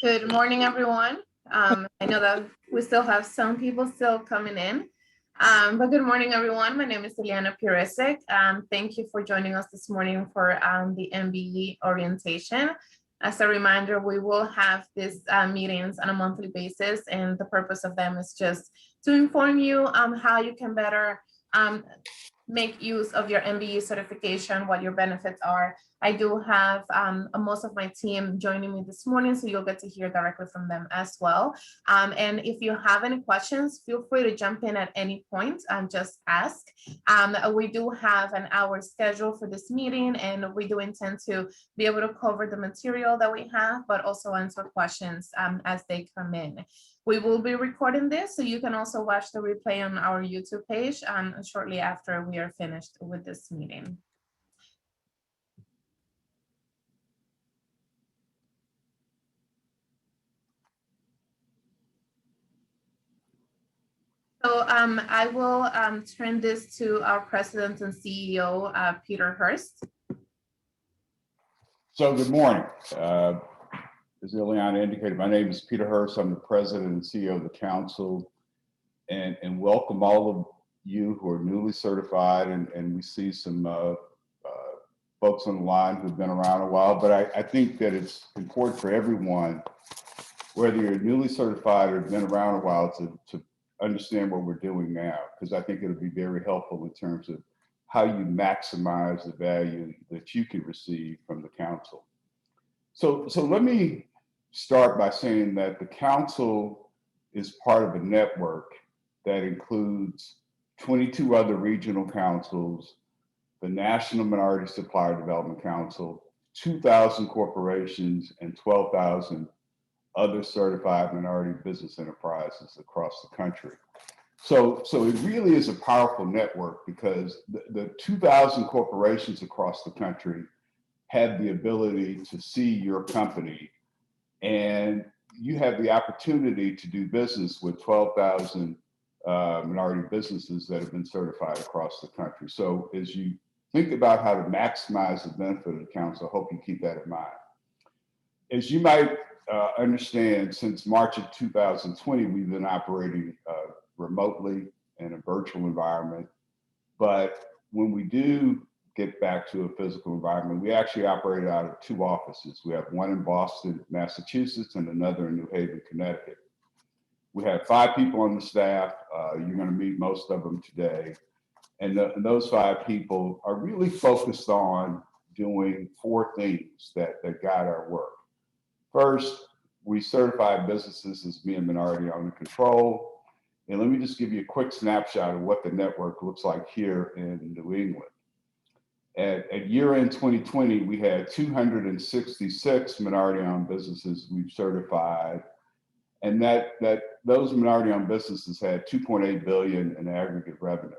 Good morning, everyone. I know that we still have some people still coming in, but good morning, everyone. My name is Eliana Piresic. Thank you for joining us this morning for the MBE Orientation. As a reminder, we will have these meetings on a monthly basis, and the purpose of them is just to inform you how you can better make use of your MBE certification, what your benefits are. I do have most of my team joining me this morning, so you'll get to hear directly from them as well. And if you have any questions, feel free to jump in at any point and just ask. We do have an hour schedule for this meeting, and we do intend to be able to cover the material that we have, but also answer questions as they come in. We will be recording this, so you can also watch the replay on our YouTube page shortly after we are finished with this meeting. So I will turn this to our President and CEO, Peter Hurst. So good morning. As Ileana indicated, my name is Peter Hurst. I'm the President and CEO of the Council, and welcome all of you who are newly certified, and we see some folks on the line who've been around a while, but I think that it's important for everyone, whether you're newly certified or been around a while, to understand what we're doing now, because I think it'll be very helpful in terms of how you maximize the value that you can receive from the Council. So let me start by saying that the Council is part of a network that includes 22 other regional councils, the National Minority Supplier Development Council, 2,000 corporations, and 12,000 other certified minority business enterprises across the country. So it really is a powerful network, because the 2,000 corporations across the country have the ability to see your company, and you have the opportunity to do business with 12,000 minority businesses that have been certified across the country. So as you think about how to maximize the benefit of the Council, I hope you keep that in mind. As you might understand, since March of 2020, we've been operating remotely in a virtual environment. But when we do get back to a physical environment, we actually operate out of 2 offices. We have one in Boston, Massachusetts, and another in New Haven, Connecticut. We have 5 people on the staff. You're going to meet most of them today. And those 5 people are really focused on doing 4 things that guide our work. First, we certify businesses as being minority owned and controlled. And let me just give you a quick snapshot of what the network looks like here in New England. At year-end 2020, we had 266 minority-owned businesses we've certified, and those minority-owned businesses had $2.8 billion in aggregate revenue.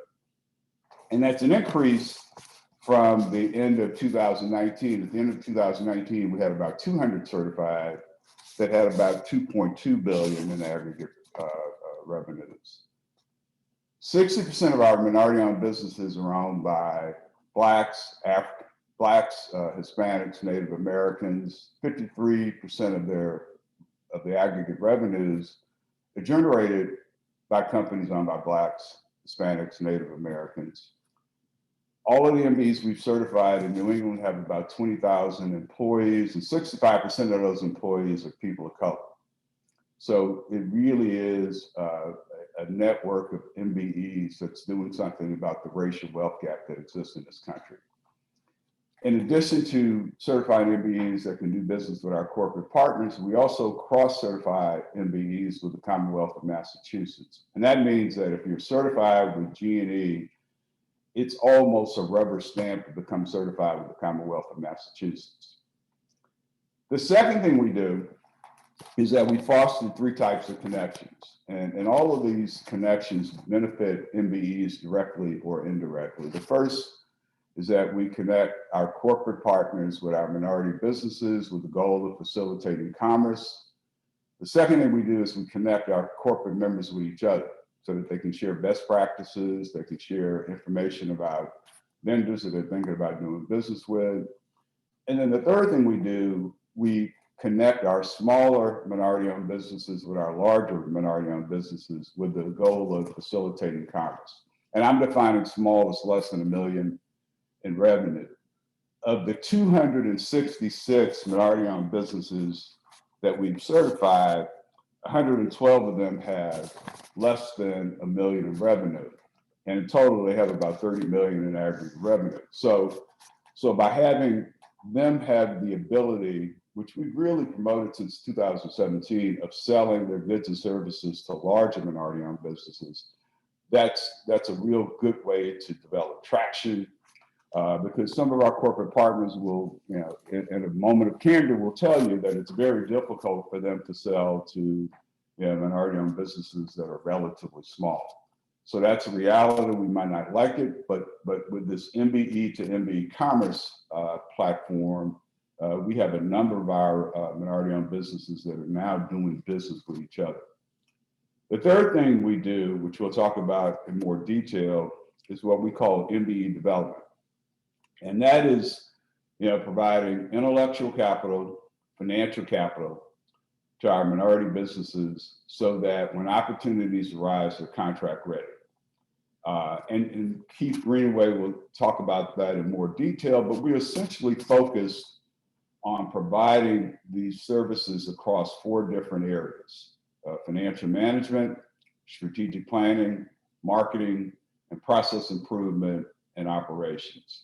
And that's an increase from the end of 2019. At the end of 2019, we had about 200 certified that had about $2.2 billion in aggregate revenues. 60% of our minority-owned businesses are owned by Blacks, Hispanics, Native Americans. 53% of the aggregate revenues are generated by companies owned by Blacks, Hispanics, Native Americans. All of the MBEs we've certified in New England have about 20,000 employees, and 65% of those employees are people of color. So it really is a network of MBEs that's doing something about the racial wealth gap that exists in this country. In addition to certifying MBEs that can do business with our corporate partners, we also cross-certify MBEs with the Commonwealth of Massachusetts. And that means that if you're certified with G&E, it's almost a rubber stamp to become certified with the Commonwealth of Massachusetts. The second thing we do is that we foster 3 types of connections. And all of these connections benefit MBEs directly or indirectly. The first is that we connect our corporate partners with our minority businesses with the goal of facilitating commerce. The second thing we do is we connect our corporate members with each other so that they can share best practices, they can share information about vendors that they're thinking about doing business with. And then the third thing we do, we connect our smaller minority-owned businesses with our larger minority-owned businesses with the goal of facilitating commerce. And I'm defining small as less than $1 million in revenue. Of the 266 minority-owned businesses that we've certified, 112 of them have less than $1 million in revenue. And in total, they have about 30 million in aggregate revenue. So by having them have the ability, which we've really promoted since 2017, of selling their goods and services to larger minority-owned businesses, that's a real good way to develop traction. Because some of our corporate partners will, in a moment of candor, will tell you that it's very difficult for them to sell to minority-owned businesses that are relatively small. So that's a reality. We might not like it, but with this MBE to MBE Commerce platform, we have a number of our minority-owned businesses that are now doing business with each other. The third thing we do, which we'll talk about in more detail, is what we call MBE Development. And that is, providing intellectual capital, financial capital to our minority businesses so that when opportunities arise, they're contract ready. And Keith Greenaway will talk about that in more detail, but we're essentially focused on providing these services across 4 different areas: financial management, strategic planning, marketing, and process improvement and operations.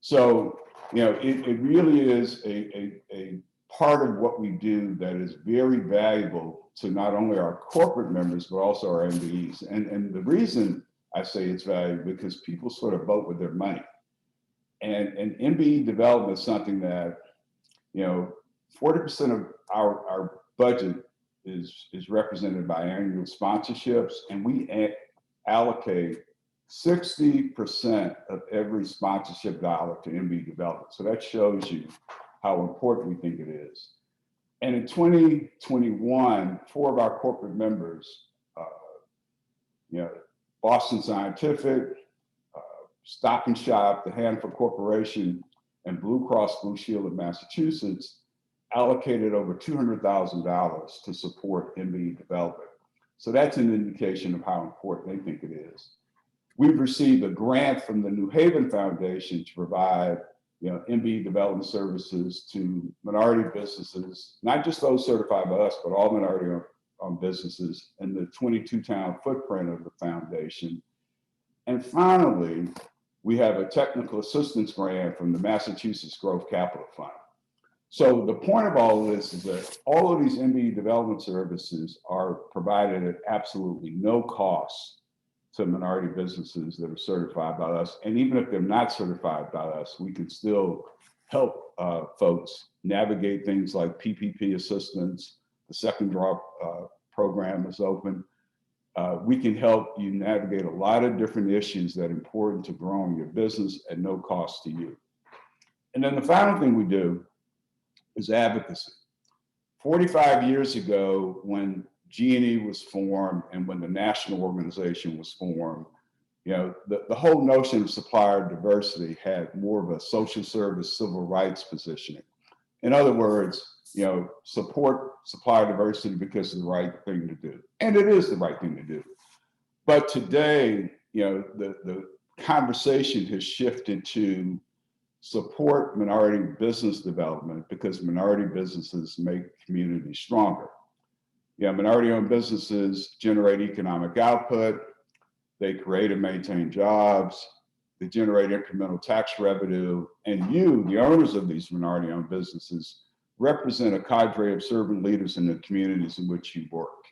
So, it really is a part of what we do that is very valuable to not only our corporate members, but also our MBEs. And the reason I say it's valuable because people sort of vote with their money. And MBE Development is something that, 40% of our budget is represented by annual sponsorships, and we allocate 60% of every sponsorship dollar to MBE Development. So that shows you how important we think it is. And in 2021, 4 of our corporate members, Boston Scientific, Stop and Shop, the Hanford Corporation, and Blue Cross Blue Shield of Massachusetts allocated over $200,000 to support MBE Development. So that's an indication of how important they think it is. We've received a grant from the New Haven Foundation to provide, MBE development services to minority businesses, not just those certified by us, but all minority-owned businesses in the 22-town footprint of the foundation. And finally, we have a technical assistance grant from the Massachusetts Growth Capital Fund. So the point of all of this is that all of these MBE development services are provided at absolutely no cost to minority businesses that are certified by us. And even if they're not certified by us, we can still help folks navigate things like PPP assistance. The second draw program is open. We can help you navigate a lot of different issues that are important to growing your business at no cost to you. And then the final thing we do is advocacy. 45 years ago, when G&E was formed and when the national organization was formed, the whole notion of supplier diversity had more of a social service, civil rights positioning. In other words, support supplier diversity because it's the right thing to do. And it is the right thing to do. But today, the conversation has shifted to support minority business development because minority businesses make communities stronger. Minority-owned businesses generate economic output, they create and maintain jobs, they generate incremental tax revenue, and you, the owners of these minority-owned businesses, represent a cadre of servant leaders in the communities in which you work.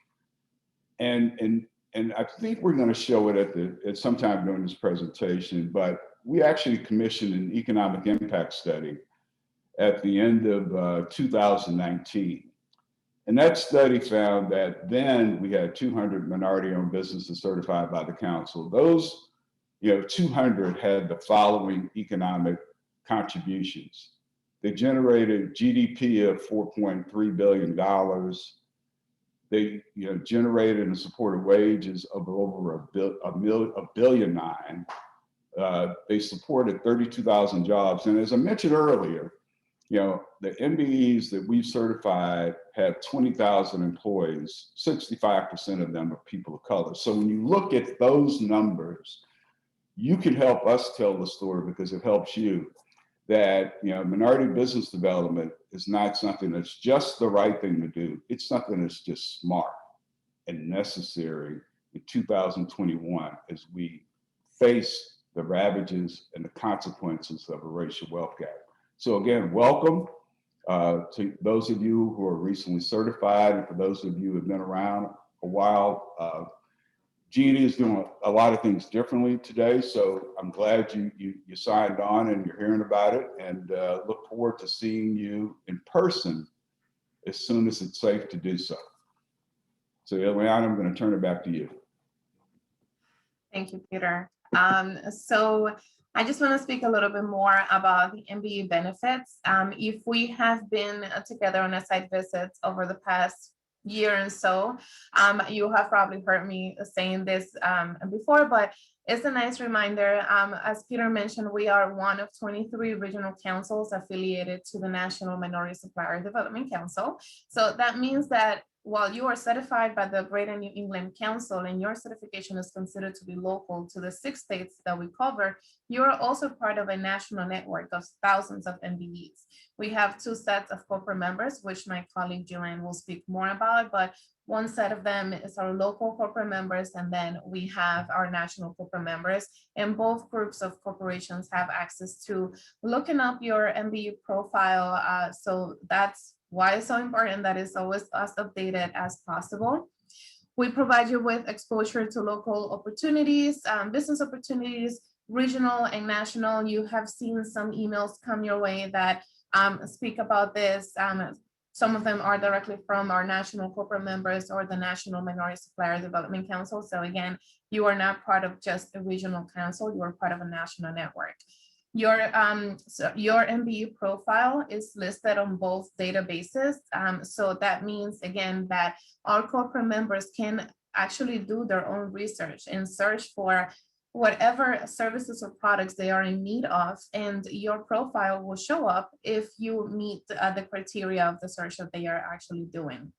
And I think we're going to show it at some time during this presentation, but we actually commissioned an economic impact study at the end of 2019. And that study found that then we had 200 minority-owned businesses certified by the council. Those 200 had the following economic contributions. They generated GDP of $4.3 billion. They generated and supported wages of over $1.9 billion. They supported 32,000 jobs. And as I mentioned earlier, The MBEs that we've certified have 20,000 employees, 65% of them are people of color. So when you look at those numbers, you can help us tell the story because it helps you that, minority business development is not something that's just the right thing to do. It's something that's just smart and necessary in 2021 as we face the ravages and the consequences of a racial wealth gap. So again, welcome to those of you who are recently certified, and for those of you who have been around a while. G&E is doing a lot of things differently today, so I'm glad you signed on and you're hearing about it, and look forward to seeing you in person as soon as it's safe to do so. So Ileana, I'm going to turn it back to you. Thank you, Peter. So I just want to speak a little bit more about the MBE benefits. If we have been together on a site visits over the past year and so, you have probably heard me saying this before, but it's a nice reminder. As Peter mentioned, we are one of 23 regional councils affiliated to the National Minority Supplier Development Council. So that means that while you are certified by the Greater New England Council and your certification is considered to be local to the 6 states that we cover, you are also part of a national network of thousands of MBEs. We have 2 sets of corporate members, which my colleague Jillian will speak more about, but one set of them is our local corporate members, and then we have our national corporate members. And both groups of corporations have access to looking up your MBE profile. So that's why it's so important that it's always as updated as possible. We provide you with exposure to local opportunities, business opportunities, regional and national. You have seen some emails come your way that speak about this. Some of them are directly from our national corporate members or the National Minority Supplier Development Council. So again, you are not part of just a regional council, you are part of a national network. Your MBE profile is listed on both databases. So that means, again, that our corporate members can actually do their own research and search for whatever services or products they are in need of, and your profile will show up if you meet the criteria of the search that they are actually doing.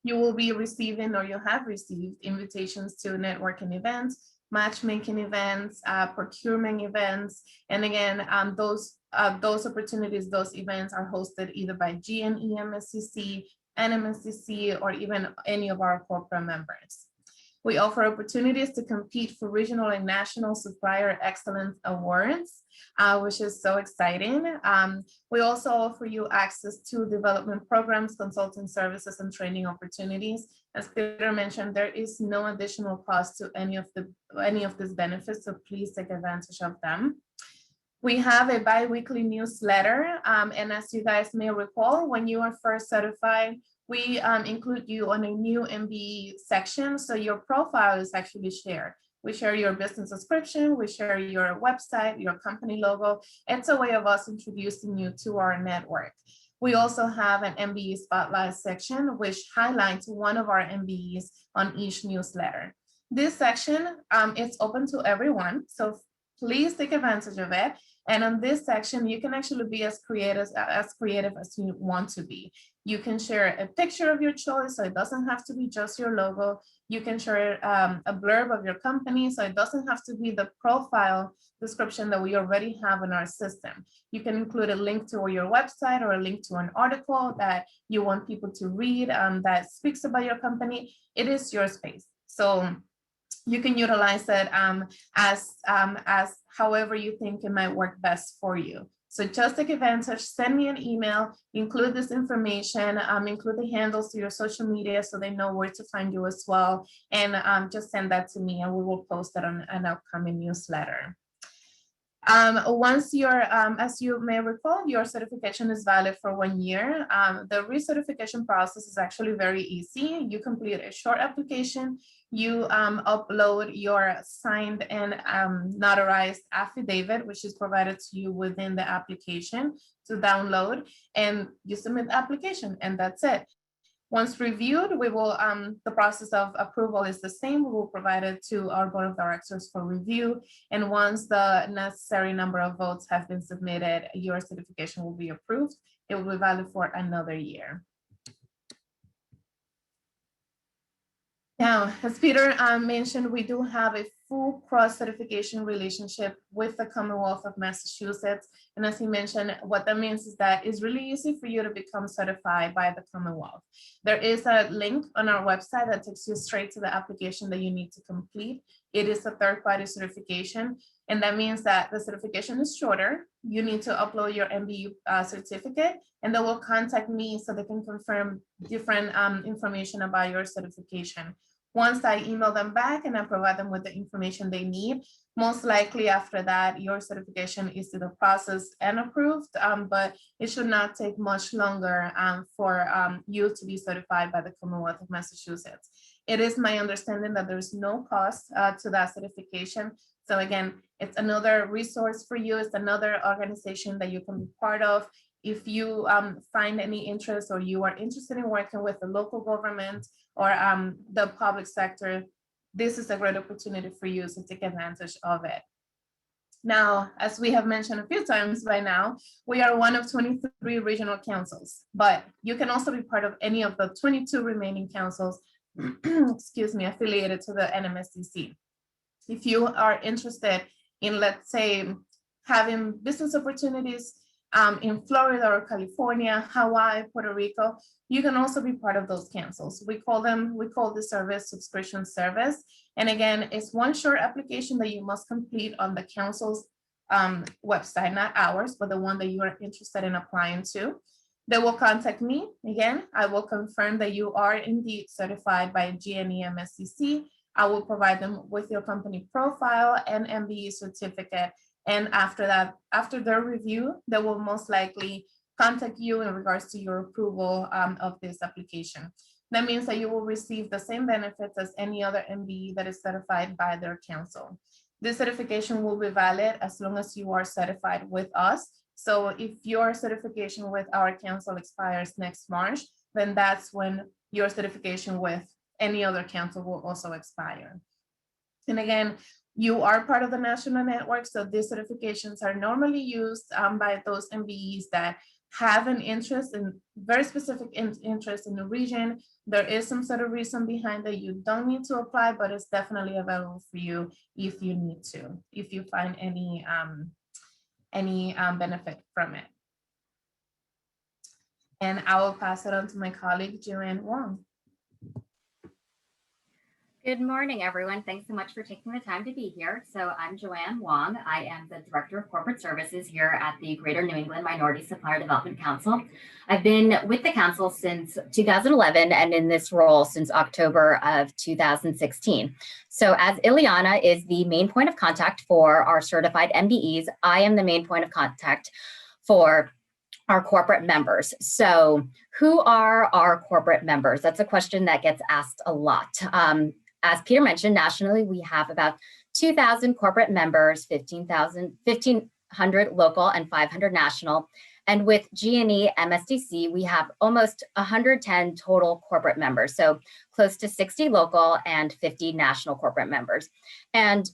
You will be receiving, or you have received, invitations to networking events, matchmaking events, procurement events, and again, those opportunities, those events are hosted either by G&E MSCC, NMSCC, or even any of our corporate members. We offer opportunities to compete for regional and national supplier excellence awards, which is so exciting. We also offer you access to development programs, consulting services, and training opportunities. As Peter mentioned, there is no additional cost to any of these benefits, so please take advantage of them. We have a bi-weekly newsletter, and as you guys may recall, when you are first certified, we include you on a new MBE section, so your profile is actually shared. We share your business description, we share your website, your company logo. It's a way of us introducing you to our network. We also have an MBE Spotlight section, which highlights one of our MBEs on each newsletter. This section is open to everyone, so please take advantage of it. And on this section, you can actually be as creative as you want to be. You can share a picture of your choice, so it doesn't have to be just your logo. You can share a blurb of your company, so it doesn't have to be the profile description that we already have in our system. You can include a link to your website or a link to an article that you want people to read that speaks about your company. It is your space. So you can utilize it as however you think it might work best for you. So just take advantage, send me an email, include this information, include the handles to your social media so they know where to find you as well. And just send that to me and we will post it on an upcoming newsletter. Once as you may recall, your certification is valid for 1 year. The recertification process is actually very easy. You complete a short application, you upload your signed and notarized affidavit, which is provided to you within the application to download, and you submit the application, and that's it. Once reviewed, we will, the process of approval is the same. We will provide it to our board of directors for review. And once the necessary number of votes have been submitted, your certification will be approved. It will be valid for another year. Now, as Peter mentioned, we do have a full cross-certification relationship with the Commonwealth of Massachusetts. And as he mentioned, what that means is that it's really easy for you to become certified by the Commonwealth. There is a link on our website that takes you straight to the application that you need to complete. It is a third-party certification. And that means that the certification is shorter. You need to upload your MBE certificate, and they will contact me so they can confirm different information about your certification. Once I email them back and I provide them with the information they need, most likely after that, your certification is either processed and approved, but it should not take much longer for you to be certified by the Commonwealth of Massachusetts. It is my understanding that there's no cost to that certification. So again, it's another resource for you. It's another organization that you can be part of. If you find any interest or you are interested in working with the local government or the public sector, this is a great opportunity for you to take advantage of it. Now, as we have mentioned a few times by now, we are one of 23 regional councils, but you can also be part of any of the 22 remaining councils, excuse me, affiliated to the NMSDC. If you are interested in, let's say, having business opportunities in Florida or California, Hawaii, Puerto Rico, you can also be part of those councils. We call the service subscription service. And again, it's one short application that you must complete on the council's website, not ours, but the one that you are interested in applying to. They will contact me. Again, I will confirm that you are indeed certified by GNE MSCC. I will provide them with your company profile and MBE certificate. And after that, after their review, they will most likely contact you in regards to your approval of this application. That means that you will receive the same benefits as any other MBE that is certified by their council. This certification will be valid as long as you are certified with us. So if your certification with our council expires next March, then that's when your certification with any other council will also expire. And again, you are part of the national network, so these certifications are normally used by those MBEs that have an interest in very specific interest in the region. There is some sort of reason behind that you don't need to apply, but it's definitely available for you if you need to, if you find any benefit from it. And I will pass it on to my colleague, Joanne Wong. Good morning, everyone. Thanks so much for taking the time to be here. So I'm Joanne Wong. I am the Director of Corporate Services here at the Greater New England Minority Supplier Development Council. I've been with the council since 2011 and in this role since October of 2016. So as Ileana is the main point of contact for our certified MBEs, I am the main point of contact for our corporate members. So who are our corporate members? That's a question that gets asked a lot. As Peter mentioned, nationally, we have about 2,000 corporate members, 1,500 local and 500 national. And with GNE MSDC, we have almost 110 total corporate members. So close to 60 local and 50 national corporate members. And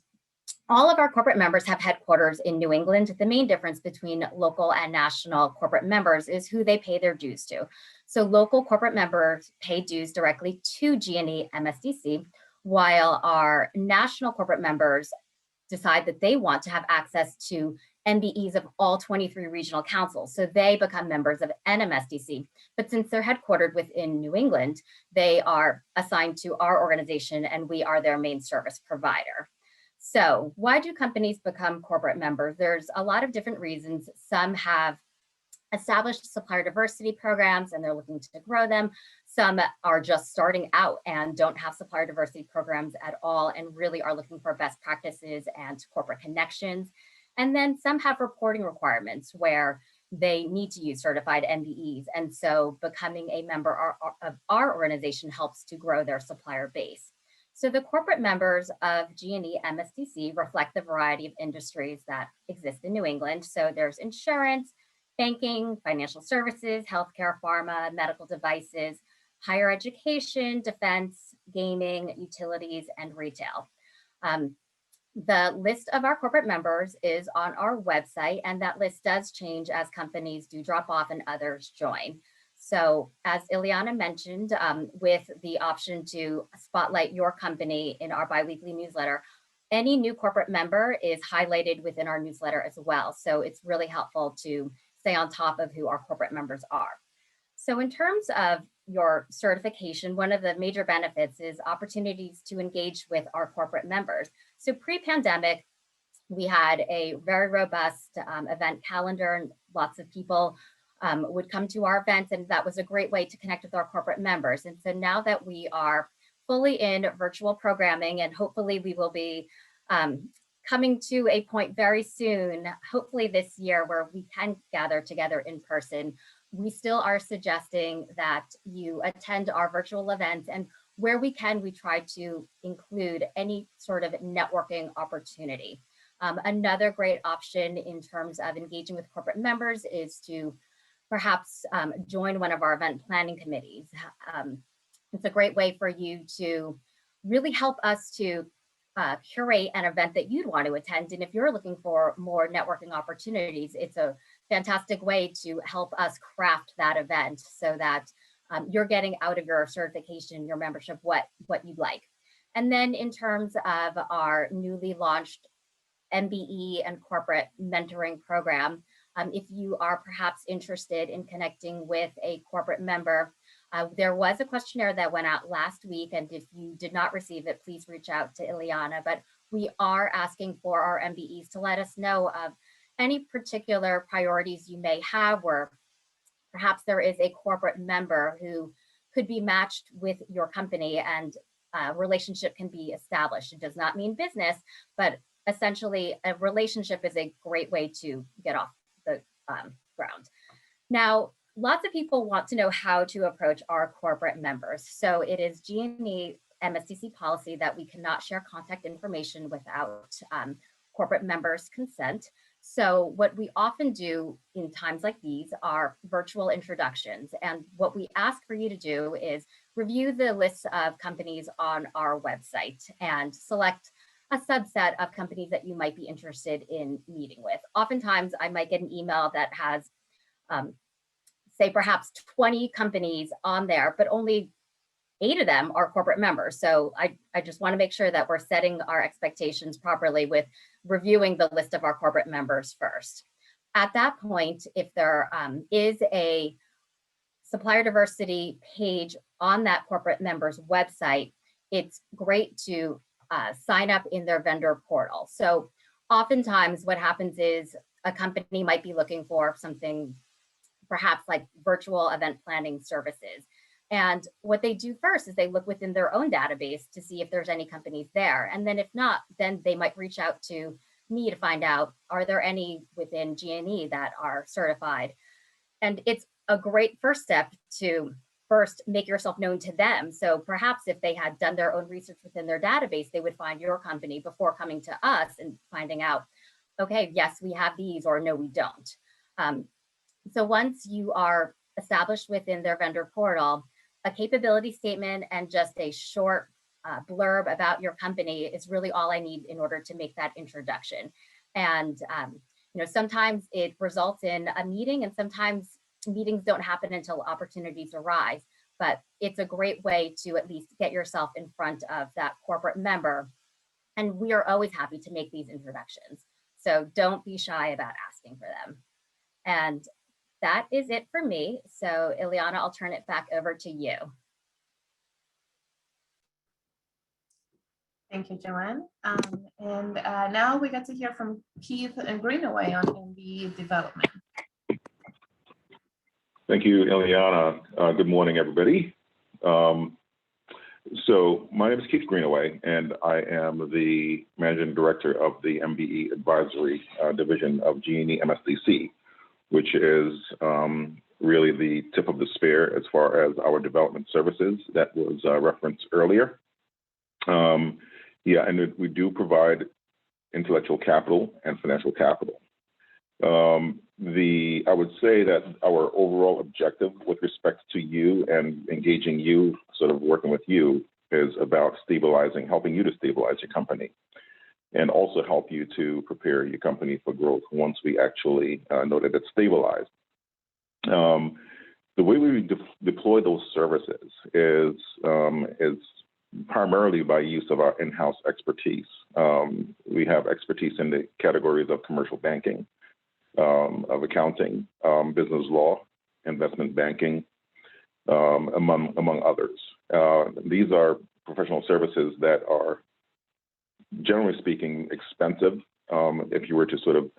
all of our corporate members have headquarters in New England. The main difference between local and national corporate members is who they pay their dues to. So local corporate members pay dues directly to GNE MSDC, while our national corporate members decide that they want to have access to MBEs of all 23 regional councils. So they become members of NMSDC. But since they're headquartered within New England, they are assigned to our organization and we are their main service provider. So why do companies become corporate members? There's a lot of different reasons. Some have established supplier diversity programs and they're looking to grow them. Some are just starting out and don't have supplier diversity programs at all and really are looking for best practices and corporate connections. And then some have reporting requirements where they need to use certified MBEs. And so becoming a member of our organization helps to grow their supplier base. So the corporate members of GNE MSDC reflect the variety of industries that exist in New England. So there's insurance, banking, financial services, healthcare, pharma, medical devices, higher education, defense, gaming, utilities, and retail. The list of our corporate members is on our website, and that list does change as companies do drop off and others join. So as Ileana mentioned, with the option to spotlight your company in our biweekly newsletter, any new corporate member is highlighted within our newsletter as well. So it's really helpful to stay on top of who our corporate members are. So in terms of your certification, one of the major benefits is opportunities to engage with our corporate members. So pre-pandemic, we had a very robust event calendar, and lots of people would come to our events, and that was a great way to connect with our corporate members. And so now that we are fully in virtual programming, and hopefully we will be coming to a point very soon, hopefully this year, where we can gather together in person, we still are suggesting that you attend our virtual events, and where we can, we try to include any sort of networking opportunity. Another great option in terms of engaging with corporate members is to perhaps join one of our event planning committees. It's a great way for you to really help us to curate an event that you'd want to attend. And if you're looking for more networking opportunities, it's a fantastic way to help us craft that event so that you're getting out of your certification, your membership, what you'd like. And then in terms of our newly launched MBE and corporate mentoring program, if you are perhaps interested in connecting with a corporate member, there was a questionnaire that went out last week, and if you did not receive it, please reach out to Ileana. But we are asking for our MBEs to let us know of any particular priorities you may have, where perhaps there is a corporate member who could be matched with your company and a relationship can be established. It does not mean business, but essentially a relationship is a great way to get off the ground. Now, lots of people want to know how to approach our corporate members. So it is G&E MSDC policy that we cannot share contact information without corporate members' consent. So what we often do in times like these are virtual introductions. And what we ask for you to do is review the list of companies on our website and select a subset of companies that you might be interested in meeting with. Oftentimes I might get an email that has say perhaps 20 companies on there, but only 8 of them are corporate members. So I just want to make sure that we're setting our expectations properly with reviewing the list of our corporate members first. At that point, if there is a supplier diversity page on that corporate member's website, it's great to sign up in their vendor portal. So oftentimes what happens is a company might be looking for something perhaps like virtual event planning services. And what they do first is they look within their own database to see if there's any companies there. And then if not, then they might reach out to me to find out, are there any within G&E that are certified? And it's a great first step to first make yourself known to them. So perhaps if they had done their own research within their database, they would find your company before coming to us and finding out, okay, yes, we have these, or no, we don't. So once you are established within their vendor portal, a capability statement and just a short blurb about your company is really all I need in order to make that introduction. And sometimes it results in a meeting, and sometimes meetings don't happen until opportunities arise. But it's a great way to at least get yourself in front of that corporate member. And we are always happy to make these introductions. So don't be shy about asking for them. And that is it for me. So Ileana, I'll turn it back over to you. Thank you, Joanne. And now we get to hear from Keith and Greenaway on MBE Development. Thank you, Ileana. Good morning, everybody. So my name is Keith Greenaway, and I am the Managing Director of the MBE Advisory Division of G&E MSDC, which is really the tip of the spear as far as our development services that was referenced earlier. And we do provide intellectual capital and financial capital. I would say that our overall objective with respect to you and engaging you, sort of working with you, is about stabilizing, helping you to stabilize your company, and also help you to prepare your company for growth once we actually know that it's stabilized. The way we deploy those services is primarily by use of our in-house expertise. We have expertise in the categories of commercial banking, of accounting, business law, investment banking, among others. These are professional services that are, generally speaking, expensive if you were to sort of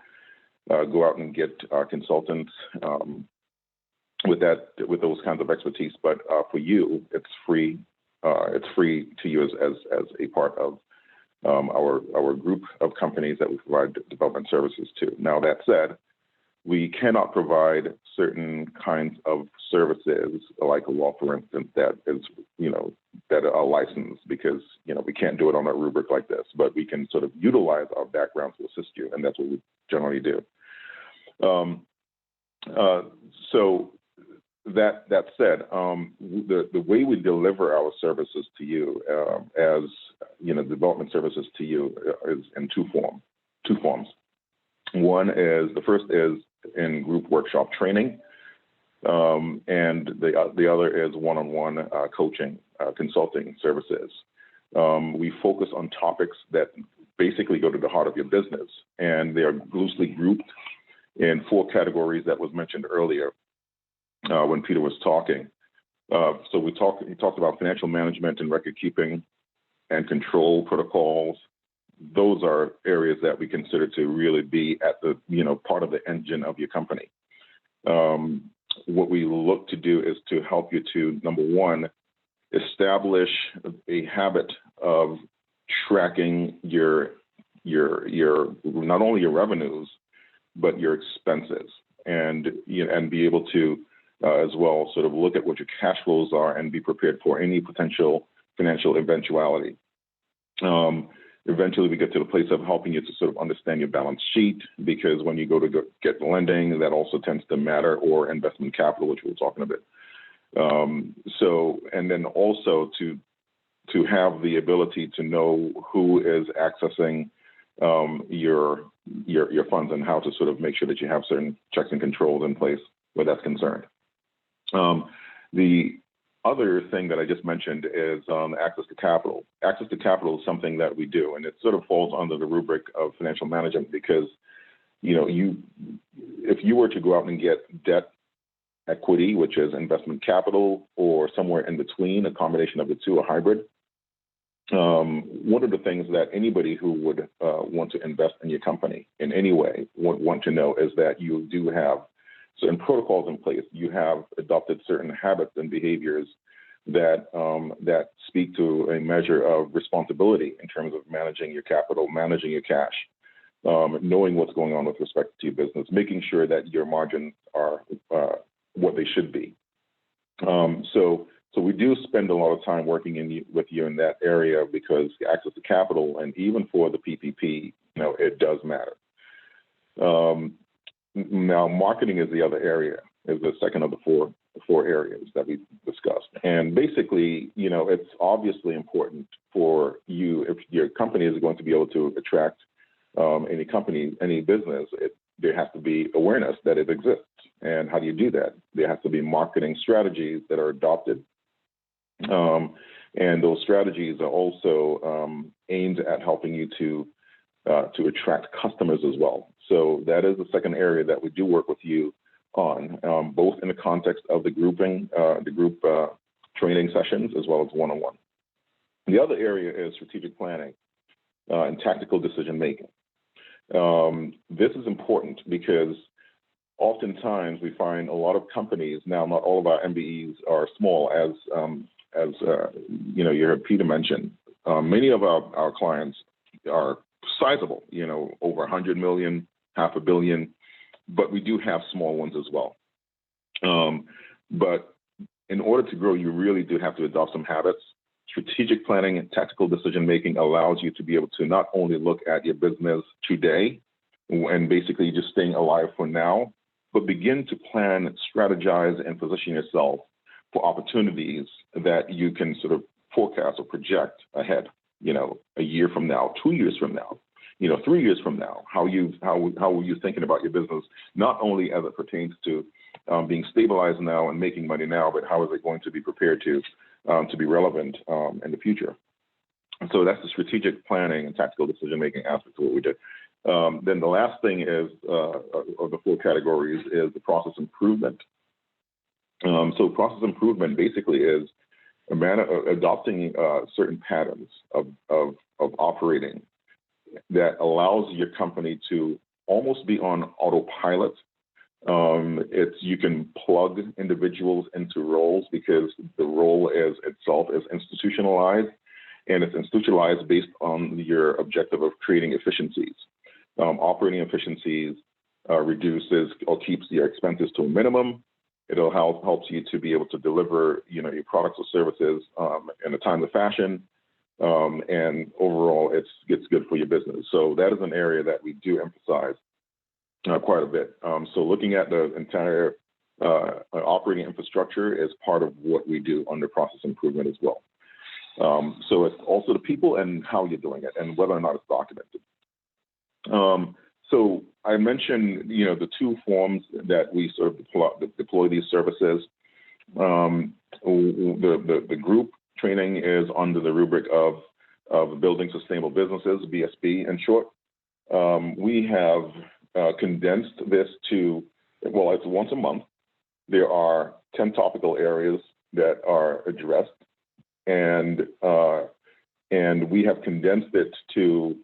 go out and get consultants with those kinds of expertise. But for you, it's free. It's free to you as a part of our group of companies that we provide development services to. Now, that said, we cannot provide certain kinds of services, like a law, for instance, that is, that are licensed, because, we can't do it on a rubric like this, but we can sort of utilize our background to assist you, and that's what we generally do. So that said, the way we deliver our services to you, as development services to you, is in two forms. The first is in group workshop training, and the other is one-on-one coaching, consulting services. We focus on topics that basically go to the heart of your business, and they are loosely grouped in 4 categories that was mentioned earlier when Peter was talking. So he talked about financial management and record keeping and control protocols. Those are areas that we consider to really be at the, part of the engine of your company. What we look to do is to help you to, number one, establish a habit of tracking your not only your revenues, but your expenses, and be able to as well sort of look at what your cash flows are and be prepared for any potential financial eventuality. Eventually, we get to the place of helping you to sort of understand your balance sheet, because when you go to get lending, that also tends to matter, or investment capital, which we're talking about. And then also to have the ability to know who is accessing your funds, and how to sort of make sure that you have certain checks and controls in place where that's concerned. The other thing that I just mentioned is access to capital. Access to capital is something that we do, and it sort of falls under the rubric of financial management, because if you were to go out and get debt equity, which is investment capital, or somewhere in between, a combination of the two, a hybrid, one of the things that anybody who would want to invest in your company in any way would want to know is that you do have certain protocols in place. You have adopted certain habits and behaviors that speak to a measure of responsibility in terms of managing your capital, managing your cash, knowing what's going on with respect to your business, making sure that your margins are what they should be. So we do spend a lot of time working with you in that area, because the access to capital, and even for the PPP, it does matter. Now, marketing is the other area, is the second of the four areas that we discussed. And basically, it's obviously important for you, if your company is going to be able to attract any business, there has to be awareness that it exists. And how do you do that? There has to be marketing strategies that are adopted. And those strategies are also aimed at helping you to attract customers as well. So that is the second area that we do work with you on, both in the context of the group training sessions, as well as one-on-one. The other area is strategic planning and tactical decision making. This is important because oftentimes we find a lot of companies, now not all of our MBEs are small, as you heard Peter mention. Many of our clients are sizable, over 100 million, $500 million, but we do have small ones as well. But in order to grow, you really do have to adopt some habits. Strategic planning and tactical decision making allows you to be able to not only look at your business today, and basically just staying alive for now, but begin to plan, strategize, and position yourself for opportunities that you can sort of forecast or project ahead, a year from now, 2 years from now, 3 years from now. How are you thinking about your business, not only as it pertains to being stabilized now and making money now, but how is it going to be prepared to be relevant in the future? And so that's the strategic planning and tactical decision-making aspect of what we did. Then the last thing is, of the 4 categories, is the process improvement. So process improvement basically is adopting certain patterns of operating that allows your company to almost be on autopilot. You can plug individuals into roles because the role itself is institutionalized, and it's institutionalized based on your objective of creating efficiencies. Operating efficiencies reduces or keeps your expenses to a minimum. It'll helps you to be able to deliver, your products or services in a timely fashion, and overall, it's good for your business. So that is an area that we do emphasize quite a bit. So looking at the entire operating infrastructure is part of what we do under process improvement as well. So it's also the people and how you're doing it and whether or not it's documented. So I mentioned, the 2 forms that we sort of deploy these services. The group training is under the rubric of Building Sustainable Businesses, BSB in short. We have condensed this to, it's once a month. There are 10 topical areas that are addressed, and we have condensed it to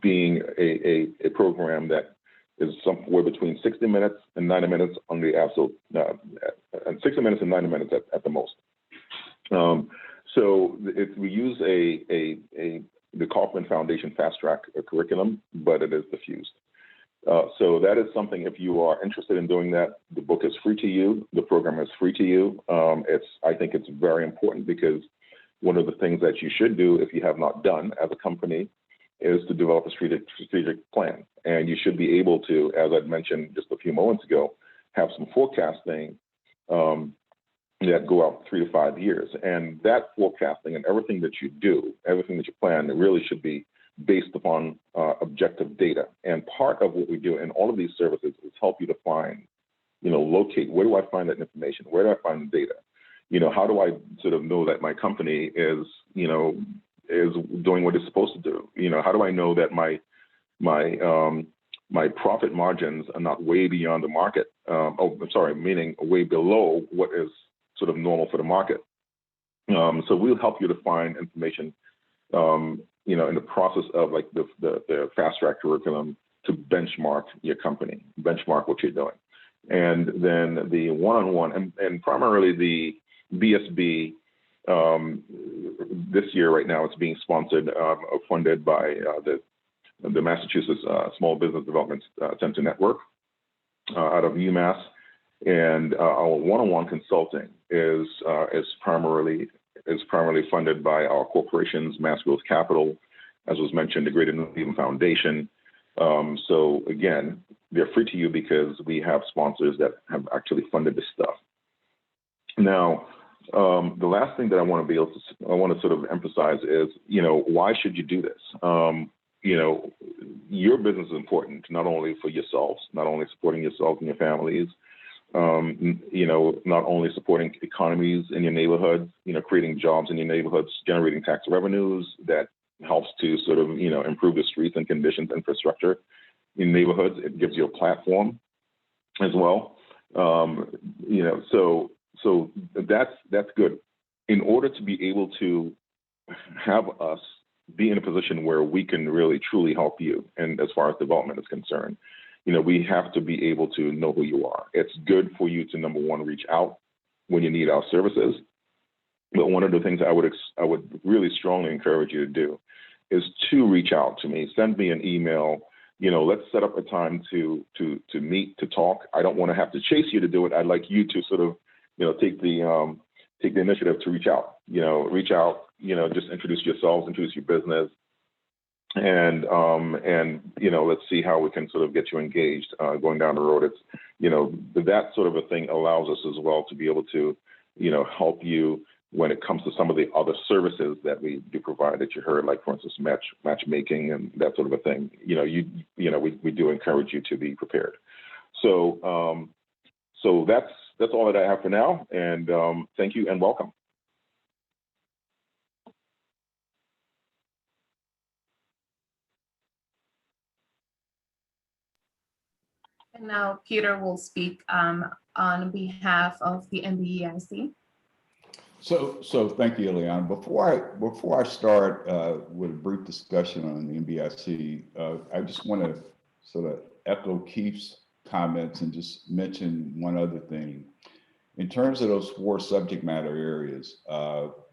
being a program that is somewhere between 60 minutes and 90 minutes on the absolute, 60 minutes and 90 minutes at the most. So we use the Kaufman Foundation Fast Track curriculum, but it is diffused. So that is something, if you are interested in doing that, the book is free to you. The program is free to you. I think it's very important because one of the things that you should do if you have not done as a company is to develop a strategic plan. And you should be able to, as I'd mentioned just a few moments ago, have some forecasting that go out 3 to 5 years. And that forecasting and everything that you do, everything that you plan, it really should be based upon objective data. And part of what we do in all of these services is help you to find, locate, where do I find that information? Where do I find the data? How do I sort of know that my company is doing what it's supposed to do? How do I know that my profit margins are not way beyond the market? Meaning way below what is sort of normal for the market. So we'll help you to find information, in the process of like the fast track curriculum to benchmark your company, benchmark what you're doing. And then the one-on-one and primarily the BSB, this year right now it's being sponsored, funded by the Massachusetts Small Business Development Center Network out of UMass. And our one-on-one consulting is primarily funded by our corporations, Mass Growth Capital, as was mentioned, the Greater New Haven Foundation. So again, they're free to you because we have sponsors that have actually funded this stuff. Now, the last thing that I want to sort of emphasize is, why should you do this? Your business is important, not only for yourselves, not only supporting yourselves and your families, not only supporting economies in your neighborhoods, creating jobs in your neighborhoods, generating tax revenues that helps to sort of, improve the streets and conditions, infrastructure in neighborhoods. It gives you a platform as well. So that's good. In order to be able to have us be in a position where we can really truly help you, and as far as development is concerned, we have to be able to know who you are. It's good for you to, number one, reach out when you need our services. But one of the things I would really strongly encourage you to do is to reach out to me. Send me an email. Let's set up a time to meet, to talk. I don't want to have to chase you to do it. I'd like you to sort of, take the initiative to reach out. Just introduce yourselves, introduce your business, and let's see how we can sort of get you engaged going down the road. It's that sort of a thing allows us as well to be able to help you when it comes to some of the other services that we do provide that you heard, like for instance matchmaking and that sort of a thing. We do encourage you to be prepared. So that's all that I have for now, and thank you and welcome. And now Peter will speak on behalf of the MBEIC. So thank you, Ileana. Before I start with a brief discussion on the MBEIC, I just want to sort of echo Keith's comments and just mention one other thing. In terms of those 4 subject matter areas,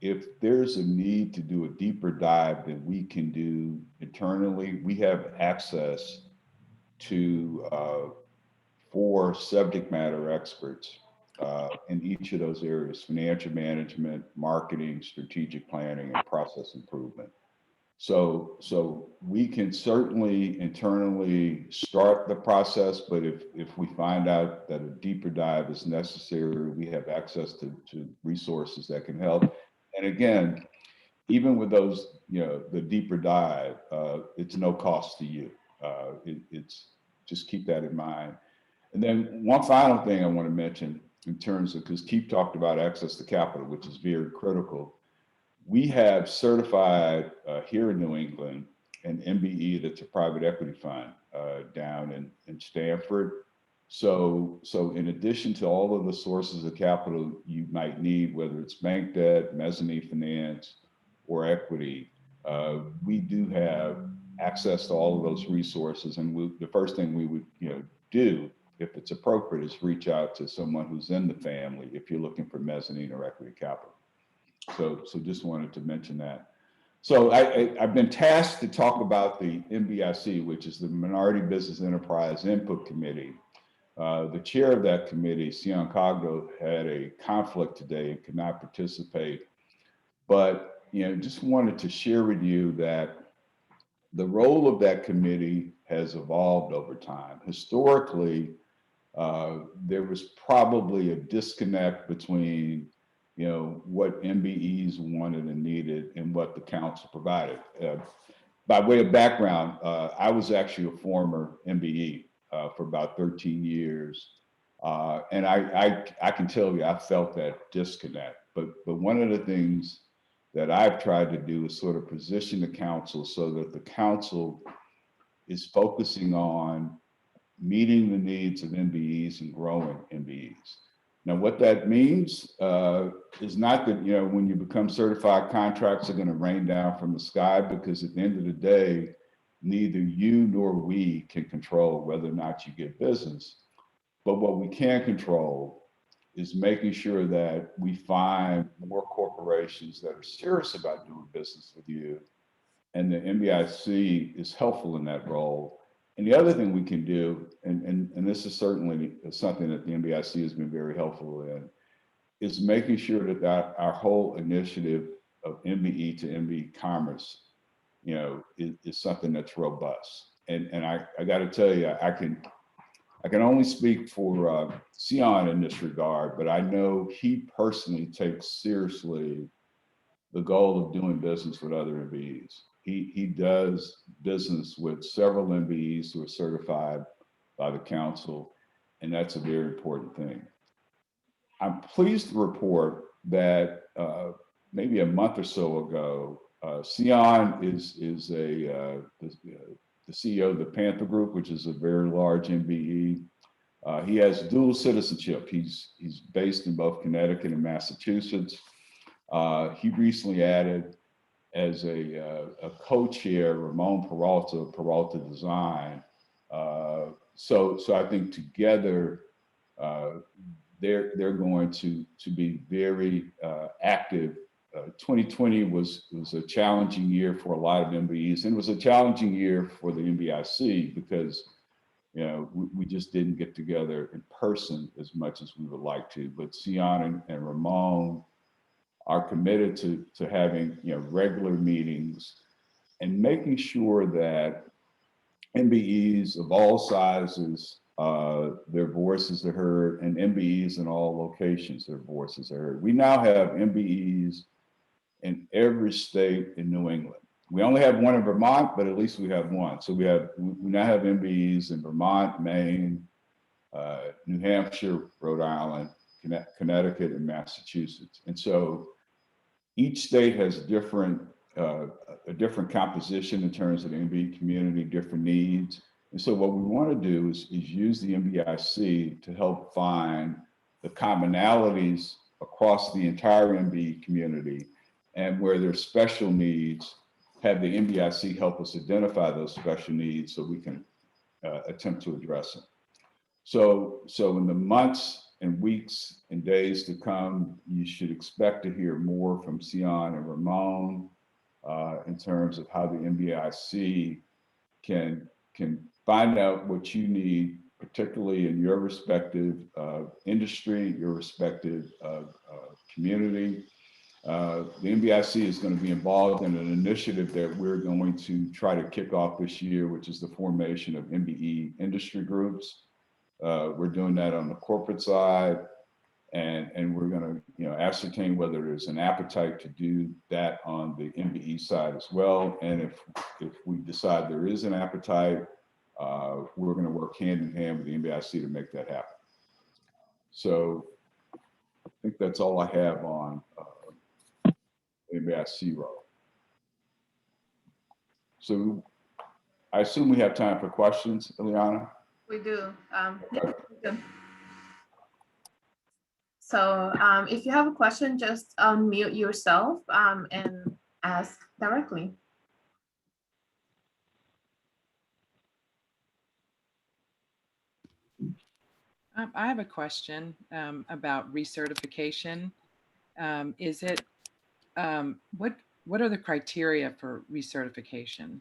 if there's a need to do a deeper dive that we can do internally, we have access to 4 subject matter experts in each of those areas: financial management, marketing, strategic planning, and process improvement. So we can certainly internally start the process, but if we find out that a deeper dive is necessary, we have access to resources that can help. And again, even with those, the deeper dive, it's no cost to you. It's just keep that in mind. And then one final thing I want to mention in terms of, because Keith talked about access to capital, which is very critical. We have certified here in New England an MBE that's a private equity fund down in Stanford. So in addition to all of the sources of capital you might need, whether it's bank debt, mezzanine finance, or equity, we do have access to all of those resources. And the first thing we would do, if it's appropriate, is reach out to someone who's in the family if you're looking for mezzanine or equity capital. So just wanted to mention that. So I've been tasked to talk about the MBIC, which is the Minority Business Enterprise Input Committee. The chair of that committee, Sion Cogdo, had a conflict today and could not participate. But just wanted to share with you that the role of that committee has evolved over time. Historically, there was probably a disconnect between what MBEs wanted and needed and what the council provided. By way of background, I was actually a former MBE for about 13 years. And I can tell you, I felt that disconnect. But one of the things that I've tried to do is sort of position the council so that the council is focusing on meeting the needs of MBEs and growing MBEs. Now, what that means is not that, when you become certified, contracts are going to rain down from the sky, because at the end of the day, neither you nor we can control whether or not you get business. But what we can control is making sure that we find more corporations that are serious about doing business with you. And the MBIC is helpful in that role. And the other thing we can do, and this is certainly something that the MBIC has been very helpful in, is making sure that our whole initiative of MBE to MBE commerce, is something that's robust. And I got to tell you, I can only speak for Sion in this regard, but I know he personally takes seriously the goal of doing business with other MBEs. He does business with several MBEs who are certified by the council, and that's a very important thing. I'm pleased to report that maybe a month or so ago, Sion is the CEO of the Panther Group, which is a very large MBE. He has dual citizenship. He's based in both Connecticut and Massachusetts. He recently added as a co-chair Ramon Peralta Design. So I think together they're going to be very active. 2020 was a challenging year for a lot of MBEs, and it was a challenging year for the MBIC because we just didn't get together in person as much as we would like to. But Sion and Ramon are committed to having regular meetings making sure that MBEs of all sizes, their voices are heard, and MBEs in all locations, their voices are heard. We now have MBEs in every state in New England. We only have one in Vermont, but at least we have one. So we now have MBEs in Vermont, Maine, New Hampshire, Rhode Island, Connecticut, and Massachusetts. And so each state has a different composition in terms of the MBE community, different needs. And so what we want to do is use the MBIC to help find the commonalities across the entire MBE community, and where there's special needs, have the MBIC help us identify those special needs so we can attempt to address them. So in the months and weeks and days to come, you should expect to hear more from Sion and Ramon in terms of how the MBIC can find out what you need, particularly in your respective industry, your respective community. The MBIC is going to be involved in an initiative that we're going to try to kick off this year, which is the formation of MBE industry groups. We're doing that on the corporate side, and we're going to ascertain whether there's an appetite to do that on the MBE side as well. And if we decide there is an appetite, we're going to work hand in hand with the MBIC to make that happen. So I think that's all I have on MBIC role. So I assume we have time for questions, Ileana? We do. Yeah, we do. So if you have a question, just unmute yourself and ask directly. I have a question about recertification. What are the criteria for recertification?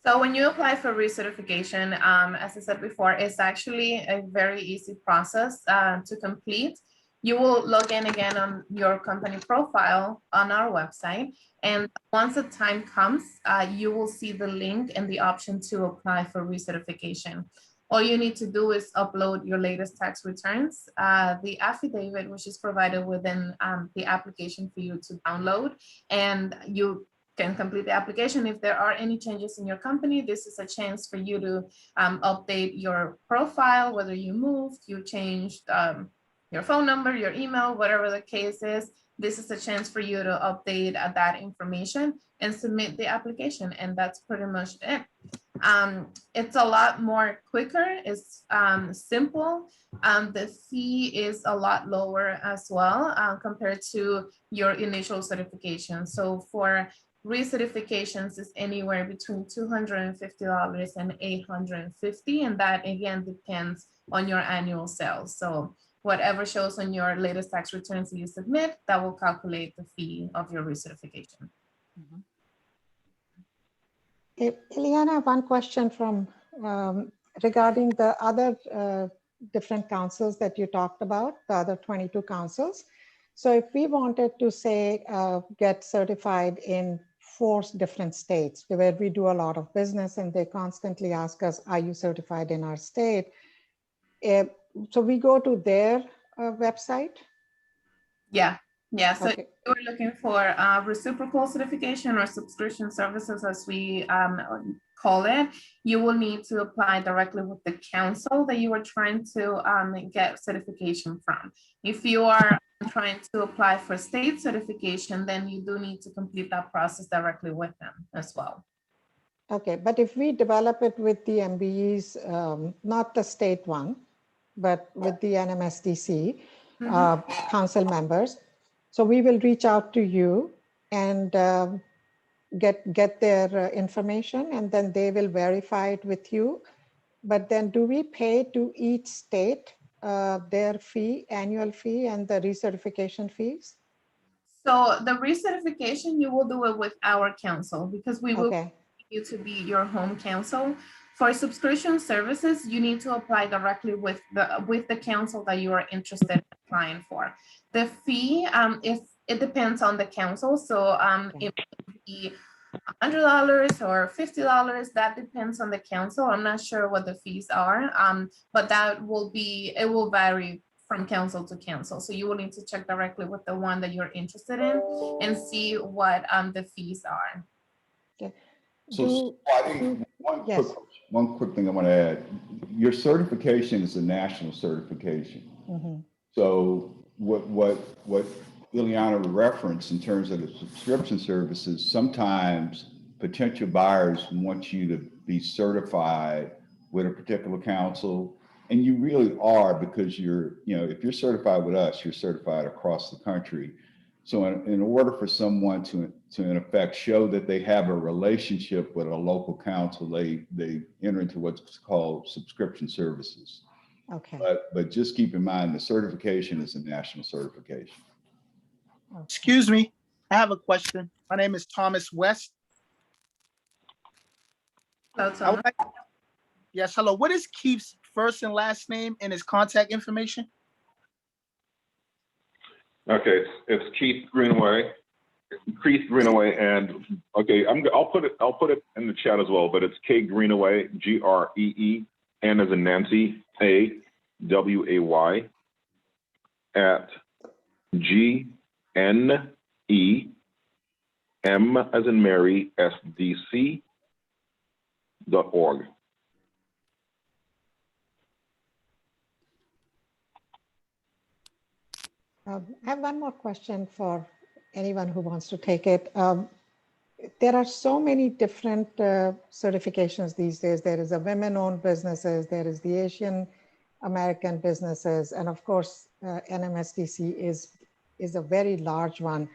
So when you apply for recertification, as I said before, it's actually a very easy process to complete. You will log in again on your company profile on our website. And once the time comes, you will see the link and the option to apply for recertification. All you need to do is upload your latest tax returns, the affidavit, which is provided within the application for you to download, and you can complete the application. If there are any changes in your company, this is a chance for you to update your profile, whether you moved, you changed your phone number, your email, whatever the case is. This is a chance for you to update that information and submit the application, and that's pretty much it. It's a lot more quicker, it's simple. The fee is a lot lower as well compared to your initial certification. So for recertifications is anywhere between $250 and $850, and that again depends on your annual sales. So whatever shows on your latest tax returns that you submit, that will calculate the fee of your recertification. Mm-hmm. Ileana, one question from regarding the other different councils that you talked about, the other 22 councils. So if we wanted to say get certified in 4 different states where we do a lot of business and they constantly ask us, are you certified in our state? So we go to their website? Yeah. So okay. if you're looking for reciprocal certification or subscription services, as we call it, you will need to apply directly with the council that you are trying to get certification from. If you are trying to apply for state certification, then you do need to complete that process directly with them as well. Okay, but if we develop it with the MBEs, not the state one, but with the NMSDC council members, so we will reach out to you and get their information, and then they will verify it with you. But then do we pay to each state their fee, annual fee, and the recertification fees? So the recertification, you will do it with our council because we will want you to be your home council. For subscription services, you need to apply directly with the council that you are interested in applying for. The fee, if it depends on the council, so it will be $100 or $50. That depends on the council. I'm not sure what the fees are, but it will vary from council to council. So you will need to check directly with the one that you're interested in and see what the fees are. Okay. So Swati, yes. one quick thing I want to add. Your certification is a national certification. Mm-hmm. So what Ileana referenced in terms of the subscription services, sometimes potential buyers want you to be certified with a particular council, and you really are, because if you're certified with us, you're certified across the country. So in order for someone to in effect show that they have a relationship with a local council, they enter into what's called subscription services. Okay. But just keep in mind, the certification is a national certification. Okay. Excuse me, I have a question. My name is Thomas West. Hello, I Thomas. would like, yes, hello. What is Keith's first and last name and his contact information? Okay, it's Keith Greenaway. Keith Greenaway, and okay, I'll put it in the chat as well. But it's K Greenaway, GREE, N as in Nancy, AWAY, at GNEM as in Mary, SDC.org. I have one more question for anyone who wants to take it. There are so many different certifications these days. There is a women-owned businesses, there is the Asian American businesses, and of course, NMSDC is a very large one.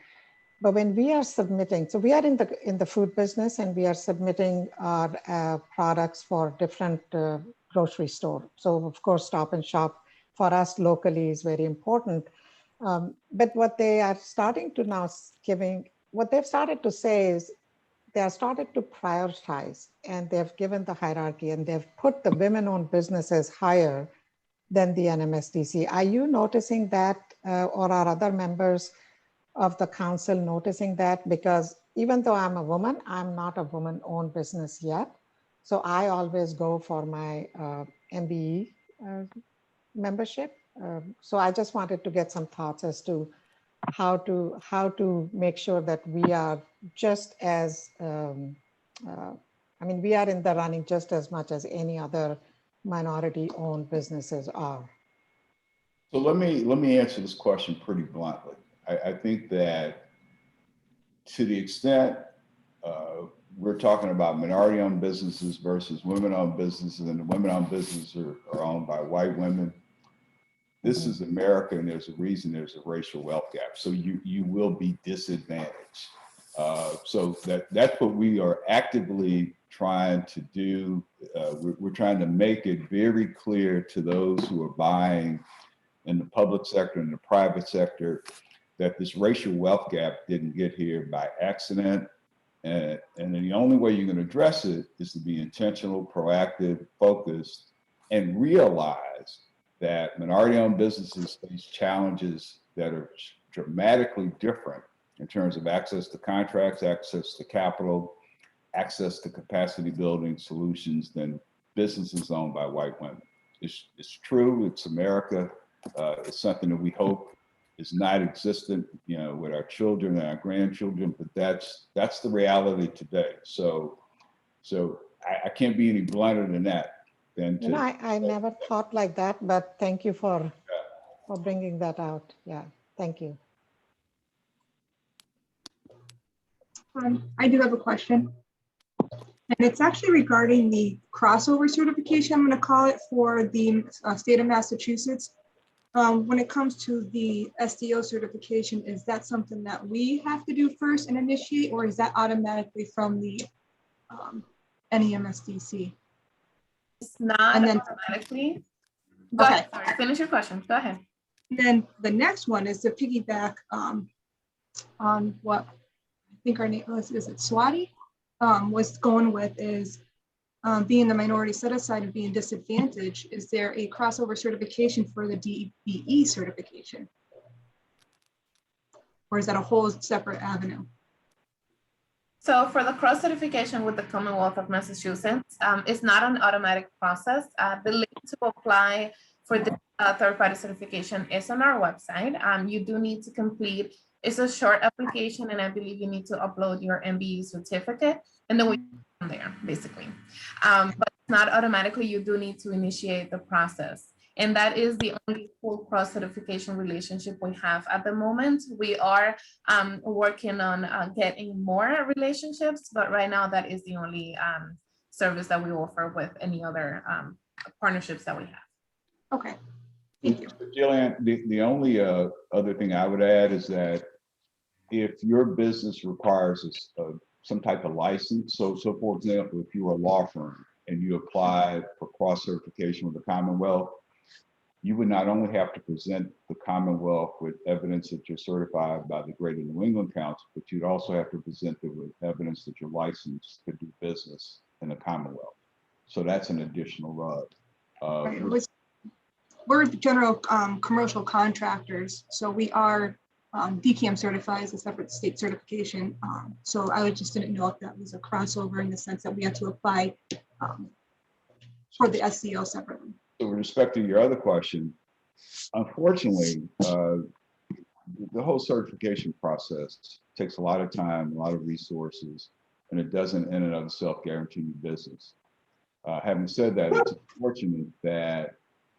But when we are submitting, so we are in the food business, and we are submitting our products for different grocery store. So of course, Stop and Shop for us locally is very important. But what they are starting to now what they've started to say is they are started to prioritize, and they've given the hierarchy, and they've put the women-owned businesses higher than the NMSDC. Are you noticing that, or are other members of the council noticing that? Because even though I'm a woman, I'm not a woman-owned business yet. So I always go for my MBE membership. So I just wanted to get some thoughts as to how to make sure that we are just as, we are in the running just as much as any other minority-owned businesses are. So let me answer this question pretty bluntly. I think that to the extent we're talking about minority-owned businesses versus women-owned businesses, and the women-owned businesses are owned by white women. This is America, and there's a reason there's a racial wealth gap. So you will be disadvantaged. So that's what we are actively trying to do. We're trying to make it very clear to those who are buying in the public sector and the private sector that this racial wealth gap didn't get here by accident. And the only way you're going to address it is to be intentional, proactive, focused, and realize that minority-owned businesses face challenges that are dramatically different in terms of access to contracts, access to capital, access to capacity building solutions than businesses owned by white women. It's true, it's America. It's something that we hope is not existent, with our children and our grandchildren, but that's the reality today. So I can't be any blunter than that. I never thought like that, but thank you for bringing that out. Yeah, thank you. I do have a question, and it's actually regarding the crossover certification, I'm going to call it, for the state of Massachusetts. When it comes to the SDO certification, is that something that we have to do first and initiate, or is that automatically from the NEMSDC? It's not automatically. Go ahead. Sorry, finish your question. Go ahead. And then the next one is to piggyback on what I think our name is it Swati was going with, is being the minority set aside and being disadvantaged. Is there a crossover certification for the DBE certification? Or is that a whole separate avenue? So for the cross certification with the Commonwealth of Massachusetts, it's not an automatic process. The link to apply for the third-party certification is on our website. You do need to complete, it's a short application, and I believe you need to upload your MBE certificate, and then we from there, basically. But it's not automatically, you do need to initiate the process. And that is the only full cross certification relationship we have at the moment. We are working on getting more relationships, but right now that is the only service that we offer with any other partnerships that we have. Okay, thank you. Jillian, the only other thing I would add is that if your business requires some type of license, so for example, if you're a law firm and you apply for cross certification with the Commonwealth, you would not only have to present the Commonwealth with evidence that you're certified by the Greater New England Council, but you'd also have to present them with evidence that you're licensed to do business in the Commonwealth. So that's an additional Right. We're general commercial contractors, so we are DCAM certified as a separate state certification. So I just didn't know if that was a crossover in the sense that we had to apply for the SCO separately. So with respect to your other question, unfortunately, the whole certification process takes a lot of time, a lot of resources, and it doesn't in and of itself guarantee you business. Having said that, it's unfortunate that,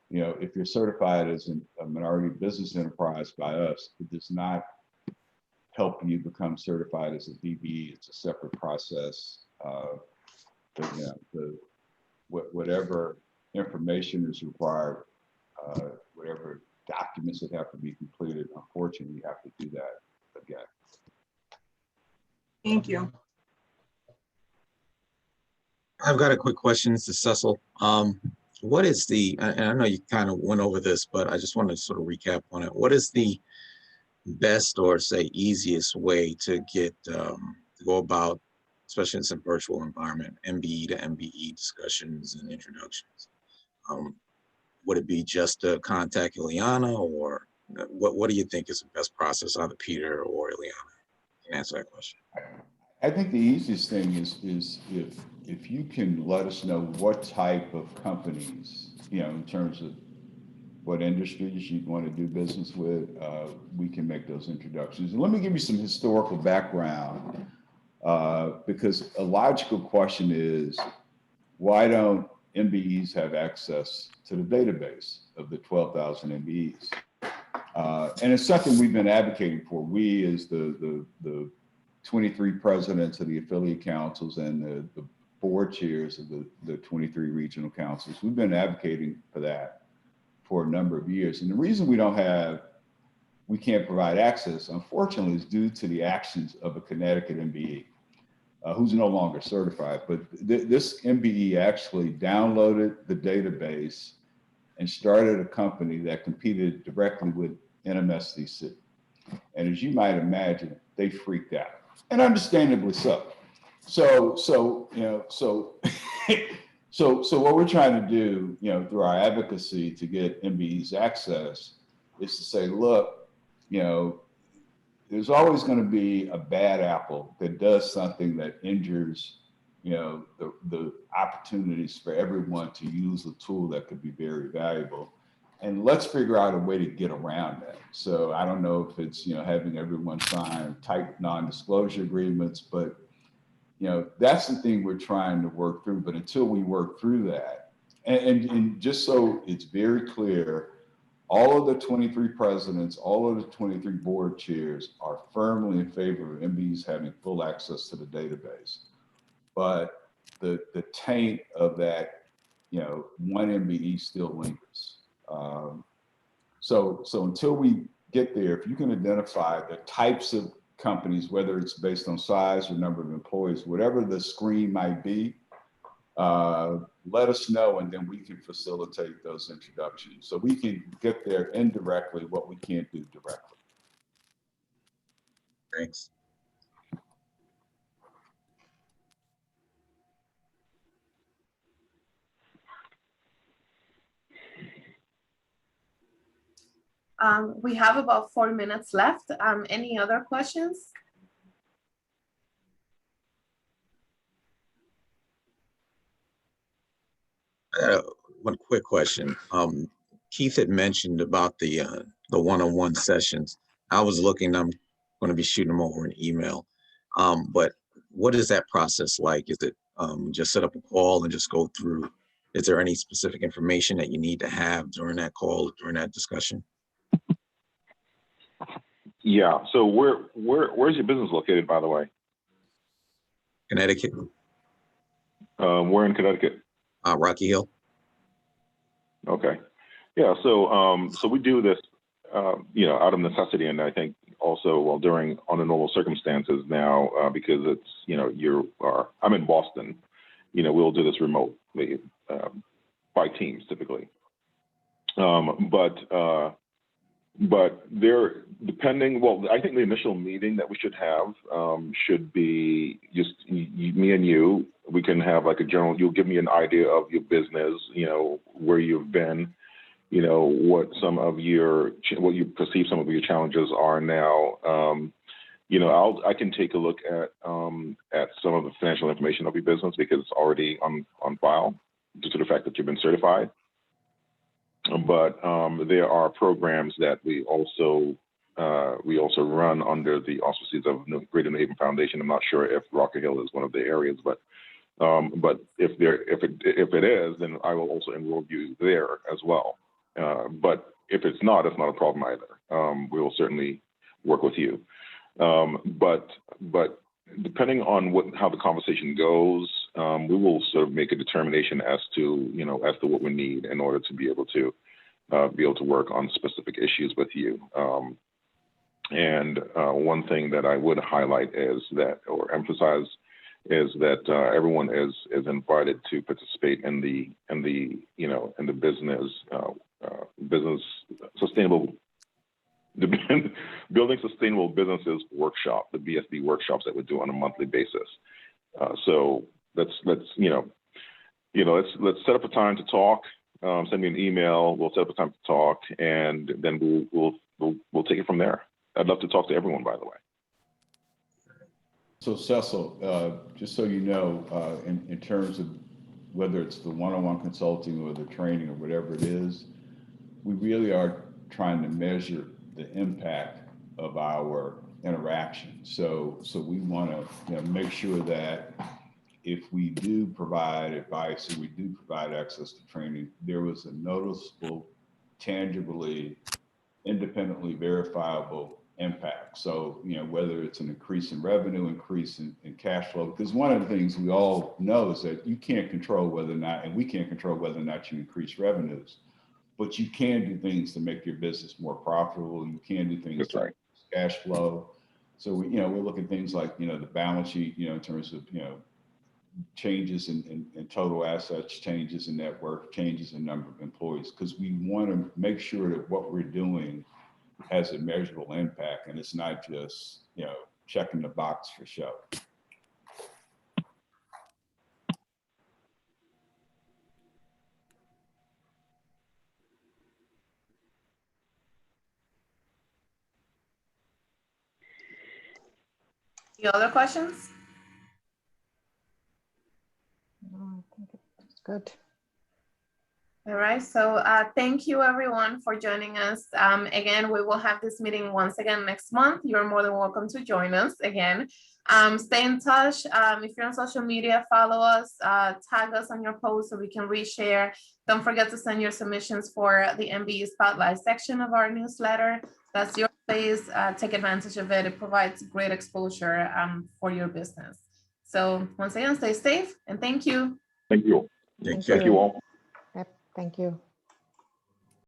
you know, if you're certified as a minority business enterprise by us, it does not help you become certified as a DBE. It's a separate process. But, you know, whatever information is required, whatever documents that have to be completed, unfortunately, you have to do that again. Thank you. I've got a quick question. This is Cecil. What is the, and I know you kind of went over this, but I just want to sort of recap on it. What is the best or say easiest way to get, to go about, especially in some virtual environment, MBE to MBE discussions and introductions? Would it be just to contact Ileana, or what do you think is the best process? Either Peter or Ileana can answer that question. I think the easiest thing is if you can let us know what type of companies, you know, in terms of what industries you want to do business with, we can make those introductions. And let me give you some historical background, because a logical question is, why don't MBEs have access to the database of the 12,000 MBEs? And it's something we've been advocating for. We, as the 23 presidents of the affiliate councils and the board chairs of the 23 regional councils, we've been advocating for that for a number of years. And the reason we can't provide access, unfortunately, is due to the actions of a Connecticut MBE. Who's no longer certified, but this MBE actually downloaded the database and started a company that competed directly with NMSDC. And as you might imagine, they freaked out, and understandably so. So what we're trying to do, you know, through our advocacy to get MBEs access is to say, look, you know, there's always going to be a bad apple that does something that injures, you know, the opportunities for everyone to use a tool that could be very valuable. And let's figure out a way to get around that. So I don't know if it's, you know, having everyone sign tight non-disclosure agreements, but, you know, that's the thing we're trying to work through. But until we work through that, and just so it's very clear, all of the 23 presidents, all of the 23 board chairs are firmly in favor of MBEs having full access to the database. But the taint of that, you know, one MBE still lingers. So until we get there, if you can identify the types of companies, whether it's based on size or number of employees, whatever the screen might be, let us know, and then we can facilitate those introductions. So we can get there indirectly what we can't do directly. Thanks. We have about 4 minutes left. Any other questions? One quick question. Keith had mentioned about the one-on-one sessions. I was looking, I'm going to be shooting them over an email. But what is that process like? Is it just set up a call and just go through? Is there any specific information that you need to have during that call, during that discussion? Yeah. So where's your business located, by the way? Connecticut. Where in Connecticut? Rocky Hill. Okay. Yeah. So we do this, out of necessity, and I think also on the normal circumstances now, because it's I'm in Boston. We'll do this remotely by teams typically. But there, depending, I think the initial meeting that we should have should be just me and you. We can have like a general, you'll give me an idea of your business, where you've been, what you perceive some of your challenges are now. I can take a look at some of the financial information of your business because it's already on file due to the fact that you've been certified. But there are programs that we also run under the auspices of Greater New Haven Foundation. I'm not sure if Rocky Hill is one of the areas, but if it is, then I will also enroll you there as well. But if it's not a problem either. We will certainly work with you. But depending on how the conversation goes, we will sort of make a determination as to what we need in order to be able to work on specific issues with you. And one thing that I would highlight or emphasize is that everyone is invited to participate in the business sustainable. The Building Sustainable Businesses workshop, the BSB workshops that we do on a monthly basis. So let's set up a time to talk. Send me an email. We'll set up a time to talk, and then we'll take it from there. I'd love to talk to everyone, by the way. So Cecil, just so you know, in terms of whether it's the one-on-one consulting or the training or whatever it is, we really are trying to measure the impact of our interaction. So we want to make sure that if we do provide advice or we do provide access to training, there was a noticeable, tangibly, independently verifiable impact. So, whether it's an increase in revenue, increase in cash flow, because one of the things we all know is that you can't control whether or not, and we can't control whether or not you increase revenues, but you can do things to make your business more profitable. You can do things to increase cash flow. So we look at things like, the balance sheet, in terms of, changes in total assets, changes in net worth, changes in number of employees, because we want to make sure that what we're doing has a measurable impact, and it's not just, checking the box for show. Any other questions? No, I think it's good. All right, so thank you everyone for joining us. Again, we will have this meeting once again next month. You're more than welcome to join us again. Stay in touch. If you're on social media, follow us, tag us on your posts so we can reshare. Don't forget to send your submissions for the MBE Spotlight section of our newsletter. That's your place. Take advantage of it. It provides great exposure for your business. So once again, stay safe and thank you. Thank you. Thank you all. Yep, thank you.